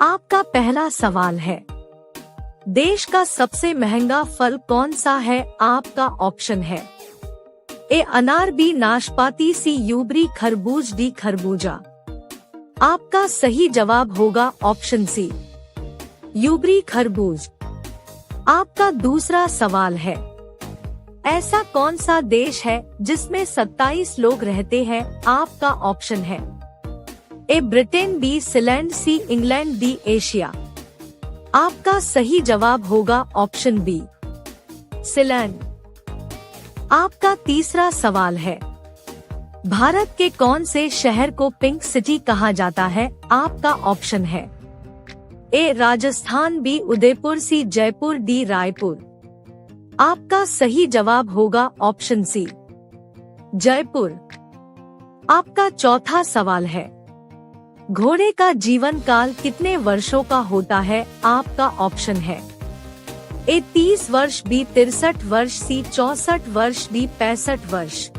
आपका पहला सवाल है, देश का सबसे महंगा फल कौन सा है? आपका ऑप्शन है ए अनार, बी नाशपाती, सी यूबरी, खरबूज, डी खरबूजा। आपका सही जवाब होगा ऑप्शन सी, यूबरी खरबूज। आपका दूसरा सवाल है, ऐसा कौन सा देश है जिसमें 27 लोग रहते हैं? आपका ऑप्शन है A Britain, B Sealand, C England, D Asia. आपका सही जवाब होगा ऑप्शन बी, सीलैंड। आपका तीसरा सवाल है, भारत के कौन से शहर को पिंक सिटी कहा जाता है? आपका ऑप्शन है ए राजस्थान, बी उदयपुर, सी जयपुर, डी रायपुर। आपका सही जवाब होगा ऑप्शन सी, जयपुर। आपका चौथा सवाल है, घोड़े का जीवन काल कितने वर्षों का होता है? आपका ऑप्शन है ए 30 वर्ष, बी 63 वर्ष, सी 64 वर्ष, डी 65 वर्ष।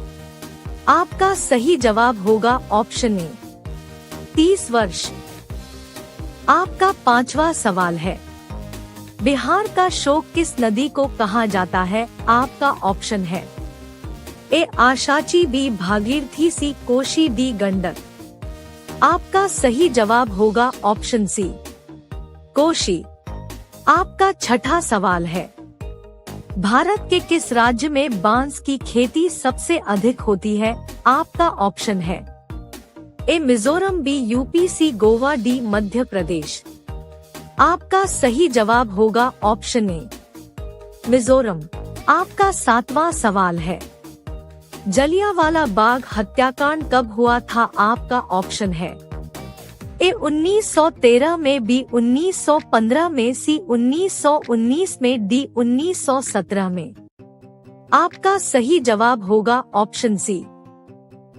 आपका सही जवाब होगा ऑप्शन ए, 30 वर्ष। आपका पांचवा सवाल है, बिहार का शोक किस नदी को कहा जाता है? आपका ऑप्शन है ए आशाची, बी भागीरथी, सी कोशी, डी गंडक। आपका सही जवाब होगा ऑप्शन सी, कोशी। आपका छठा सवाल है, भारत के किस राज्य में बांस की खेती सबसे अधिक होती है? आपका ऑप्शन है ए मिजोरम, बी यूपी, सी गोवा, डी मध्य प्रदेश। आपका सही जवाब होगा ऑप्शन ए, मिजोरम। आपका सातवां सवाल है, जलियांवाला बाग हत्याकांड कब हुआ था? आपका ऑप्शन है ए 1913 में, बी 1915 में, सी 1919 में, डी 1917 में। आपका सही जवाब होगा ऑप्शन सी,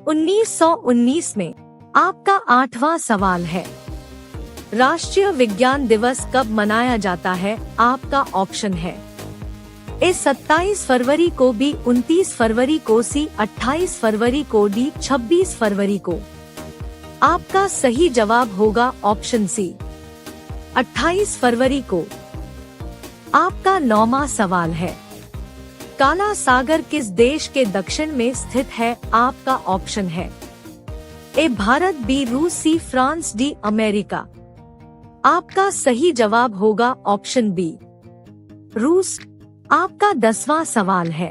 1919 में। आपका आठवां सवाल है, राष्ट्रीय विज्ञान दिवस कब मनाया जाता है? आपका ऑप्शन है ए 27 फरवरी को, बी 29 फरवरी को, सी 28 फरवरी को, डी 26 फरवरी को। आपका सही जवाब होगा ऑप्शन सी, 28 फरवरी को। आपका नौवां सवाल है, काला सागर किस देश के दक्षिण में स्थित है? आपका ऑप्शन है ए भारत, बी रूस, सी फ्रांस, डी अमेरिका। आपका सही जवाब होगा ऑप्शन बी, रूस। आपका 10वां सवाल है,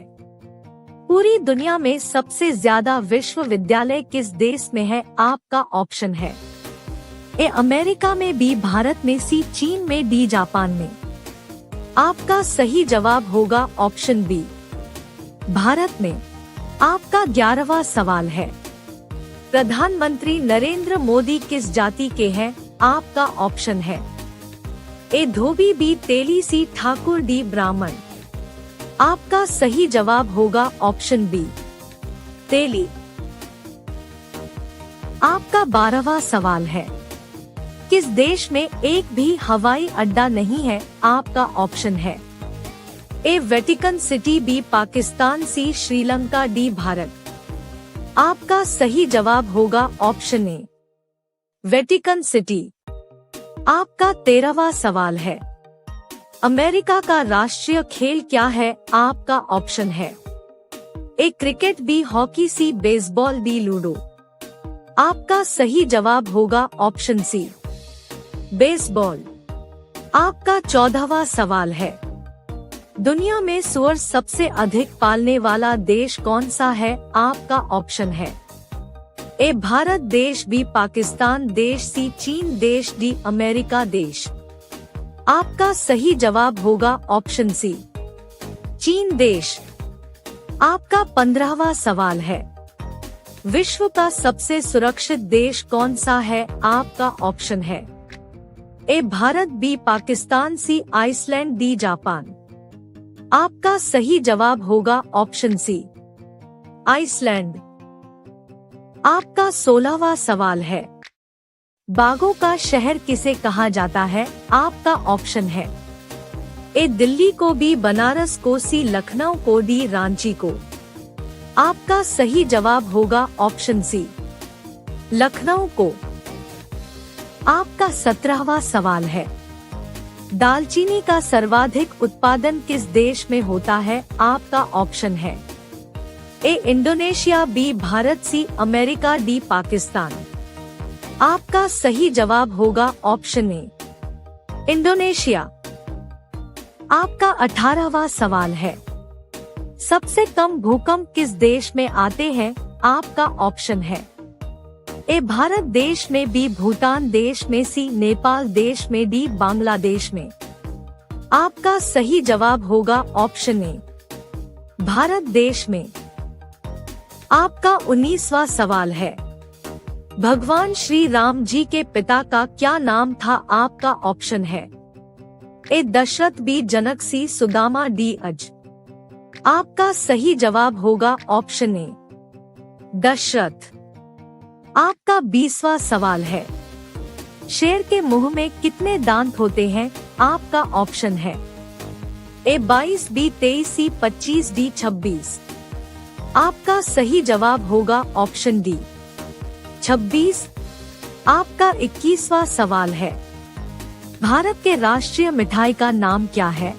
पूरी दुनिया में सबसे ज्यादा विश्वविद्यालय किस देश में है? आपका ऑप्शन है ए अमेरिका में, बी भारत में, सी चीन में, डी जापान में। आपका सही जवाब होगा ऑप्शन बी, भारत में। आपका 11वां सवाल है, प्रधानमंत्री नरेंद्र मोदी किस जाति के हैं? आपका ऑप्शन है ए धोबी, बी तेली, सी ठाकुर, डी ब्राह्मण। आपका सही जवाब होगा ऑप्शन बी, तेली। आपका 12वां सवाल है, किस देश में एक भी हवाई अड्डा नहीं है? आपका ऑप्शन है ए वेटिकन सिटी, बी पाकिस्तान, सी श्रीलंका, डी भारत। आपका सही जवाब होगा ऑप्शन ए, वेटिकन सिटी। आपका 13वां सवाल है, अमेरिका का राष्ट्रीय खेल क्या है? आपका ऑप्शन है ए क्रिकेट, बी हॉकी, सी बेसबॉल, डी लूडो। आपका सही जवाब होगा ऑप्शन सी, बेसबॉल। आपका 14वां सवाल है, दुनिया में सुअर सबसे अधिक पालने वाला देश कौन सा है? आपका ऑप्शन है ए भारत देश, बी पाकिस्तान देश, सी चीन देश, डी अमेरिका देश। आपका सही जवाब होगा ऑप्शन सी, चीन देश। आपका 15वां सवाल है, विश्व का सबसे सुरक्षित देश कौन सा है? आपका ऑप्शन है ए भारत, बी पाकिस्तान, सी आइसलैंड, डी जापान। आपका सही जवाब होगा ऑप्शन सी, आइसलैंड। आपका 16वां सवाल है, बागों का शहर किसे कहा जाता है? आपका ऑप्शन है ए दिल्ली को, बी बनारस को, सी लखनऊ को, डी रांची को। आपका सही जवाब होगा ऑप्शन सी, लखनऊ को। आपका 17वां सवाल है, दालचीनी का सर्वाधिक उत्पादन किस देश में होता है? आपका ऑप्शन है A Indonesia, B Bharat, C America, D Pakistan. आपका सही जवाब होगा ऑप्शन ए इंडोनेशिया। आपका 18वां सवाल है, सबसे कम भूकंप किस देश में आते हैं? आपका ऑप्शन है ए भारत देश में, बी भूटान देश में, सी नेपाल देश में, डी बांग्लादेश में। आपका सही जवाब होगा ऑप्शन ए भारत देश में। आपका 19वां सवाल है, भगवान श्री राम जी के पिता का क्या नाम था? आपका ऑप्शन है ए दशरथ, बी जनक, सी सुदामा, डी अज। आपका सही जवाब होगा ऑप्शन ए दशरथ। आपका 20वां सवाल है, शेर के मुंह में कितने दांत होते हैं? आपका ऑप्शन है ए 22, बी 23, सी 25, डी 26। आपका सही जवाब होगा ऑप्शन डी 26। आपका 21वां सवाल है, भारत के राष्ट्रीय मिठाई का नाम क्या है?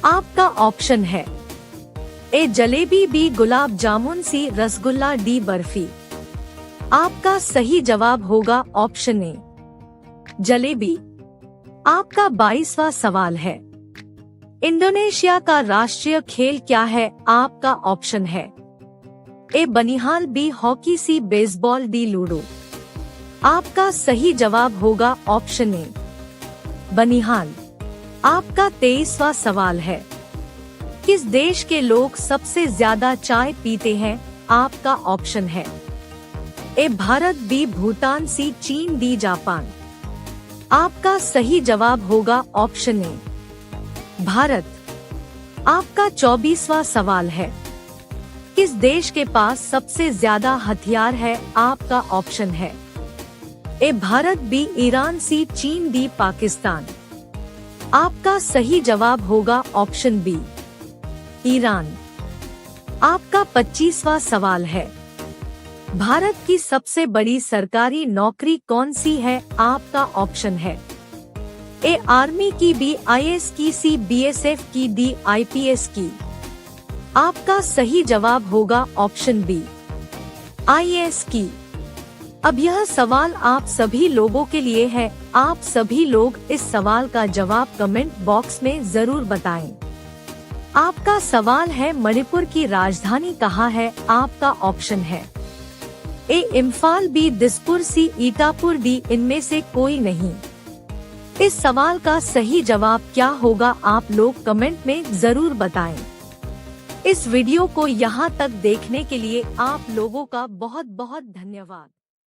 आपका ऑप्शन है ए जलेबी, बी गुलाब जामुन, सी रसगुल्ला, डी बर्फी। आपका सही जवाब होगा ऑप्शन ए जलेबी। आपका 22वां सवाल है, इंडोनेशिया का राष्ट्रीय खेल क्या है? आपका ऑप्शन है ए बनिहाल, बी हॉकी, सी बेसबॉल, डी लूडो। आपका सही जवाब होगा ऑप्शन ए बनिहाल। आपका 23वां सवाल है, किस देश के लोग सबसे ज्यादा चाय पीते हैं? आपका ऑप्शन है ए भारत, बी भूटान, सी चीन, डी जापान। आपका सही जवाब होगा ऑप्शन ए भारत। आपका 24वां सवाल है, किस देश के पास सबसे ज्यादा हथियार है? आपका ऑप्शन है ए भारत, बी ईरान, सी चीन, डी पाकिस्तान। आपका सही जवाब होगा ऑप्शन बी ईरान। आपका 25वां सवाल है, भारत की सबसे बड़ी सरकारी नौकरी कौन सी है? आपका ऑप्शन है ए आर्मी की, बी आईएएस की, सी बीएसएफ की, डी आईपीएस की। आपका सही जवाब होगा ऑप्शन बी आईएएस की। अब यह सवाल आप सभी लोगों के लिए है। आप सभी लोग इस सवाल का जवाब कमेंट बॉक्स में जरूर बताएं। आपका सवाल है, मणिपुर की राजधानी कहाँ है? आपका ऑप्शन है ए इम्फाल, बी दिसपुर, सी ईटापुर, डी इनमें से कोई नहीं। इस सवाल का सही जवाब क्या होगा? आप लोग कमेंट में जरूर बताएं। इस वीडियो को यहाँ तक देखने के लिए आप लोगों का बहुत बहुत धन्यवाद।